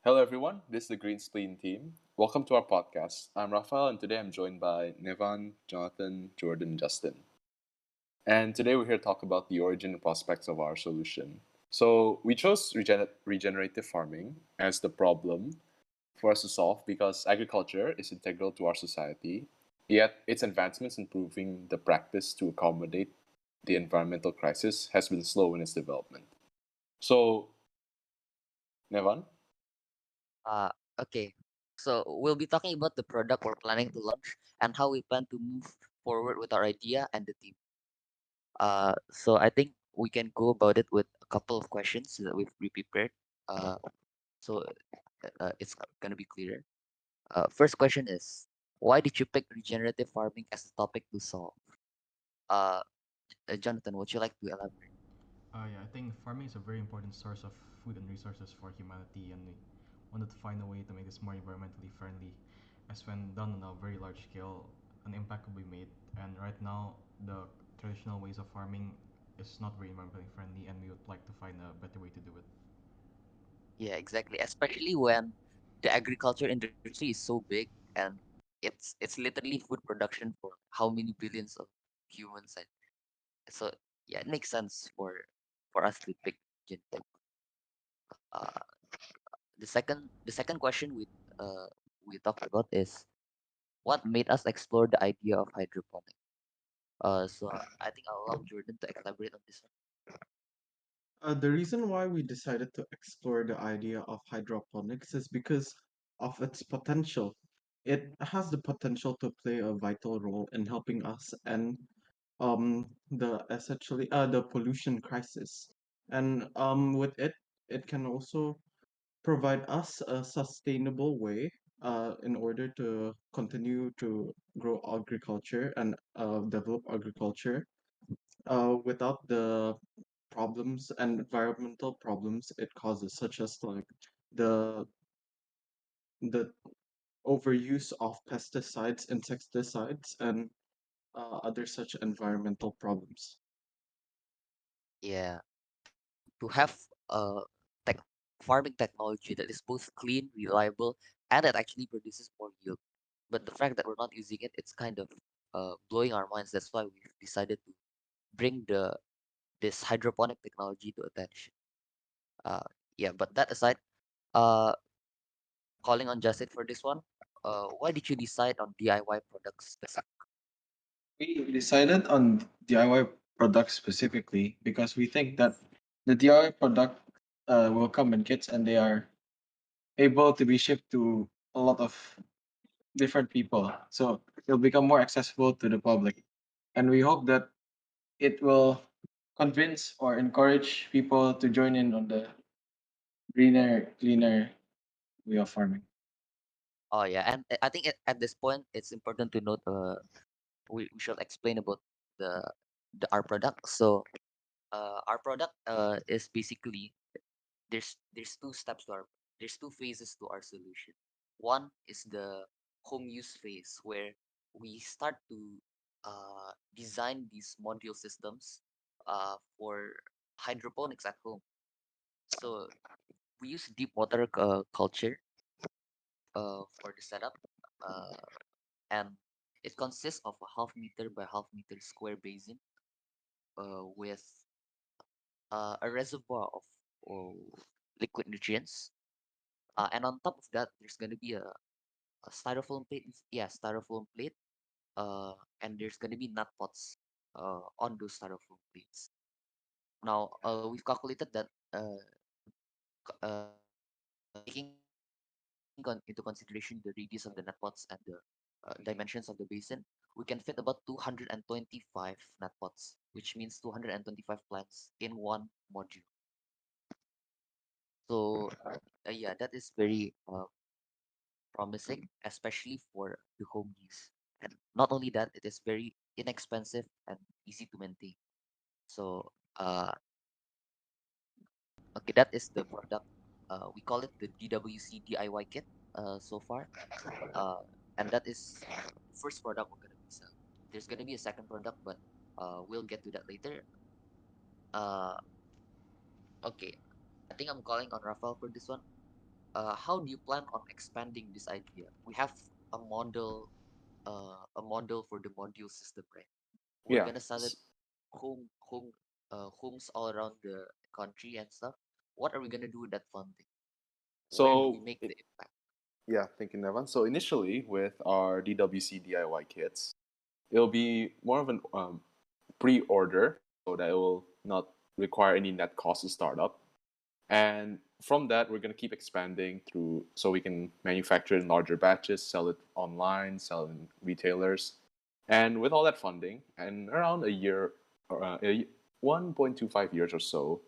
Hello, everyone. This is the Green Spleen team. Welcome to our podcast. I'm Rafael, and today I'm joined by Nevan, Jonathan, Jordan, and Justin. And today we're here to talk about the origin and prospects of our solution. So, we chose regenerative farming as the problem for us to solve because agriculture is integral to our society, yet, its advancements in improving the practice to accommodate the environmental crisis has been slow in its development. So, Nevan? Uh, okay. So we'll be talking about the product we're planning to launch and how we plan to move forward with our idea and the team. So I think we can go about it with a couple of questions that we've prepared. Uh, so it's gonna be clearer. First question is, why did you pick regenerative farming as a topic to solve? Uh, Jonathan, would you like to elaborate? Yeah, I think farming is a very important source of food and resources for humanity, and we wanted to find a way to make this more environmentally friendly. As when done on a very large scale, an impact will be made. And right now, the traditional ways of farming is not very environmentally friendly, and we would like to find a better way to do it. Yeah, exactly. Especially when the agriculture industry is so big and it's literally food production for how many billions of humans. And so yeah, it makes sense for us to pick genetic. Uh, the second question we talked about is what made us explore the idea of hydroponic. So I think I'll allow Jordan to elaborate on this one. The reason why we decided to explore the idea of hydroponics is because of its potential. It has the potential to play a vital role in helping us and the pollution crisis. And with it, it can also provide us a sustainable way in order to continue to grow agriculture and develop agriculture without the problems and environmental problems it causes, such as like the the overuse of pesticides, insecticides, and other such environmental problems. Yeah, to have tech farming technology that is both clean, reliable, and that actually produces more yield. But the fact that we're not using it, it's kind of blowing our minds. That's why we've decided to bring the this hydroponic technology to attention. Uh, yeah, but that aside, uh, calling on Justin for this one. Why did you decide on DIY products specific? We decided on DIY products specifically because we think that the DIY product will come in kits and they are able to be shipped to a lot of different people. So it'll become more accessible to the public. And we hope that it will convince or encourage people to join in on the greener, cleaner way of farming. Oh yeah, and I think at this point it's important to note. We should explain about the our product. So our product is basically there's two steps to our there's two phases to our solution. One is the home use phase where we start to design these module systems for hydroponics at home. So we use deep water culture for the setup, uh, and it consists of a half meter by half meter square basin with a reservoir of liquid nutrients. And on top of that, there's gonna be a styrofoam plate. Yeah, styrofoam plate. And there's gonna be nut pots on those styrofoam plates. Now, we've calculated that into consideration the radius of the nut pots and the dimensions of the basin, we can fit about 225 nut pots, which means 225 plants in one module. So, yeah, that is very promising, especially for the home use. And not only that, it is very inexpensive and easy to maintain. So, okay, that is the product. We call it the DWC DIY kit so far. Uh, and that is the first product we're gonna be selling. There's gonna be a second product, but we'll get to that later. Uh, okay, I think I'm calling on Rafael for this one. how do you plan on expanding this idea? We have a model, a model for the module system, right? We're Yeah. gonna sell it homes all around the country and stuff. What are we gonna do with that funding? Where do we So, make the impact? yeah, thank you, Nevan. So initially, with our DWC DIY kits, it'll be more of an pre-order, so that it will not require any net cost to start up. And from that, we're gonna keep expanding through, so we can manufacture in larger batches, sell it online, sell it in retailers, and with all that funding, and around a year, or 1.25 years or so,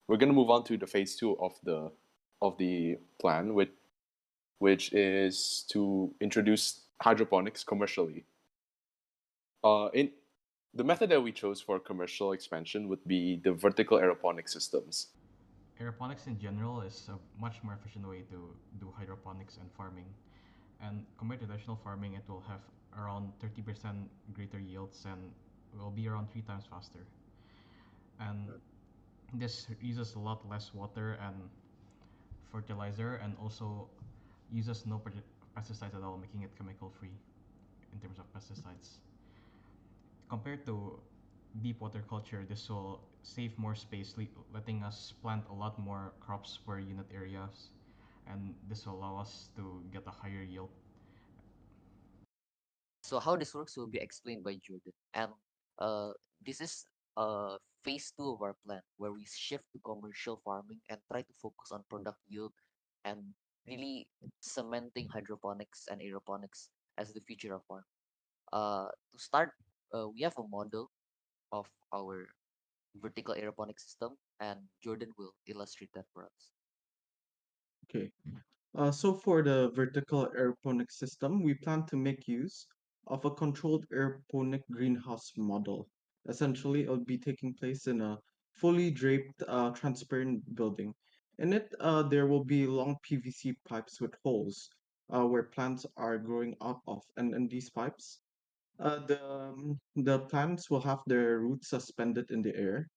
we're gonna move on to the phase two of the plan, which is to introduce hydroponics commercially. In the method that we chose for commercial expansion would be the vertical aeroponic systems. Aeroponics in general is a much more efficient way to do hydroponics and farming. And compared to traditional farming, it will have around 30% greater yields and will be around 3 times faster. And this uses a lot less water and fertilizer, and also uses no pesticides at all, making it chemical free in terms of pesticides. Compared to deep water culture, this will save more space, letting us plant a lot more crops per unit areas, and this will allow us to get a higher yield. So how this works will be explained by Jordan. And uh, this is phase two of our plan, where we shift to commercial farming and try to focus on product yield and really cementing hydroponics and aeroponics as the future of farm. To start, we have a model of our vertical aeroponic system, and Jordan will illustrate that for us. Okay. So for the vertical aeroponic system, we plan to make use of a controlled aeroponic greenhouse model. Essentially, it'll be taking place in a fully draped, transparent building. In it, there will be long PVC pipes with holes where plants are growing out of. And in these pipes, the plants will have their roots suspended in the air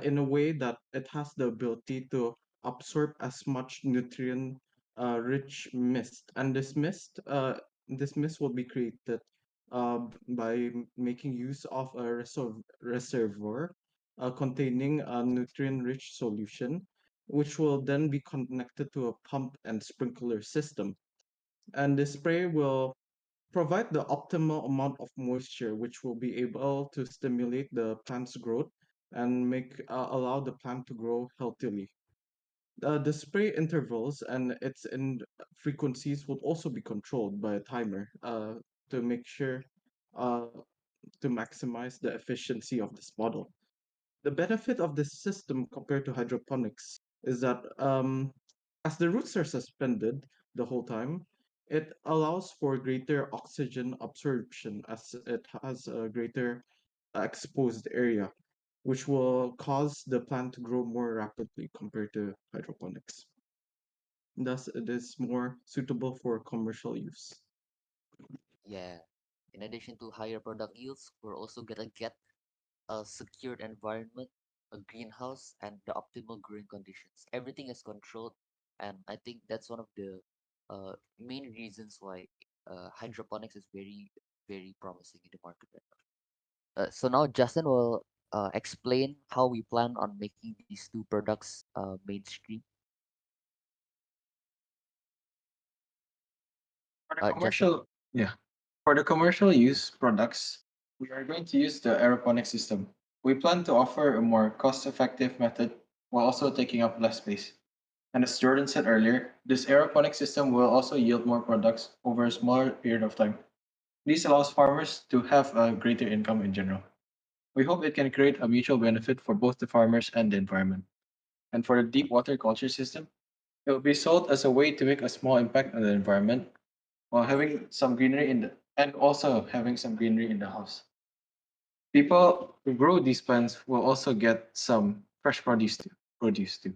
in a way that it has the ability to absorb as much nutrient rich mist. And this mist will be created by making use of a reservoir containing a nutrient rich solution, which will then be connected to a pump and sprinkler system. And the spray will provide the optimal amount of moisture, which will be able to stimulate the plant's growth and make allow the plant to grow healthily. The spray intervals and its in frequencies would also be controlled by a timer to make sure uh, to maximize the efficiency of this model. The benefit of this system compared to hydroponics is that as the roots are suspended the whole time, it allows for greater oxygen absorption as it has a greater exposed area, which will cause the plant to grow more rapidly compared to hydroponics. Thus, it is more suitable for commercial use. Yeah. In addition to higher product yields, we're also gonna get a secured environment, a greenhouse, and the optimal growing conditions. Everything is controlled, and I think that's one of the main reasons why hydroponics is very, very promising in the market right now. So now Justin will explain how we plan on making these two products mainstream. For the Justin. commercial, yeah, for the commercial use products, we are going to use the aeroponic system. We plan to offer a more cost-effective method while also taking up less space. And as Jordan said earlier, this aeroponic system will also yield more products over a smaller period of time. This allows farmers to have a greater income in general. We hope it can create a mutual benefit for both the farmers and the environment. And for the deep water culture system, it will be sold as a way to make a small impact on the environment while having some greenery in the and also having some greenery in the house. People who grow these plants will also get some fresh produce too.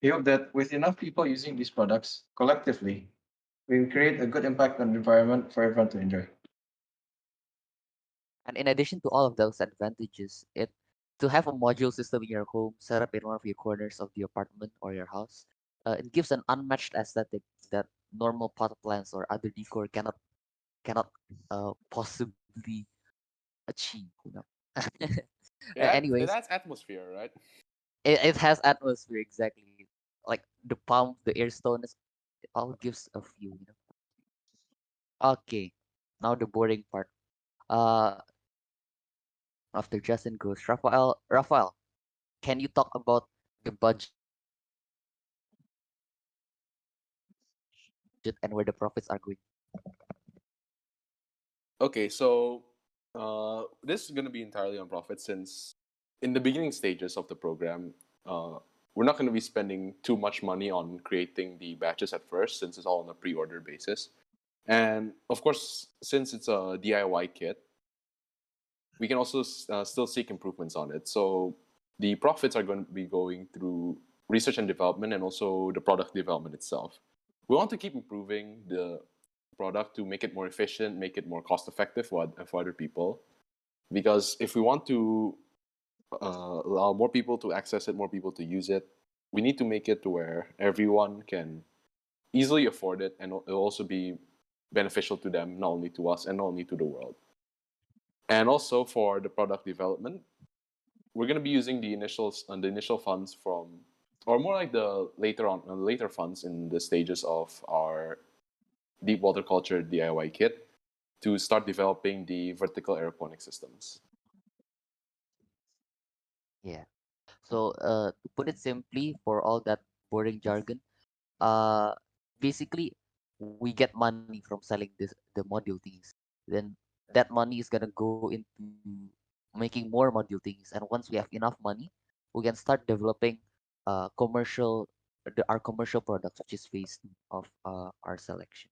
We hope that with enough people using these products collectively, we will create a good impact on the environment for everyone to enjoy. And in addition to all of those advantages, it to have a module system in your home set up in one of your corners of the apartment or your house it gives an unmatched aesthetic that normal pot plants or other decor cannot possibly achieve. It Anyways, adds atmosphere, right? it has atmosphere exactly. Like the palm, the air stone is it all gives a feel. Okay, now the boring part. Uh, after Justin goes, Rafael, can you talk about the budget and where the profits are going? Okay, so this is going to be entirely on profit since in the beginning stages of the program, uh, we're not going to be spending too much money on creating the batches at first since it's all on a pre order basis. And of course, since it's a DIY kit, we can also still seek improvements on it. So the profits are going to be going through research and development and also the product development itself. We want to keep improving the product to make it more efficient, make it more cost effective for other people. Because if we want to allow more people to access it, more people to use it, we need to make it to where everyone can easily afford it and it'll also be beneficial to them, not only to us and not only to the world. And also for the product development, we're going to be using the initial funds from, or more like the later funds in the stages of our deep water culture DIY kit to start developing the vertical aeroponic systems. Yeah. So, to put it simply, for all that boring jargon, uh, basically, we get money from selling the module things. Then that money is gonna go into making more module things, and once we have enough money, we can start developing commercial our commercial products, which is phase two of our selection.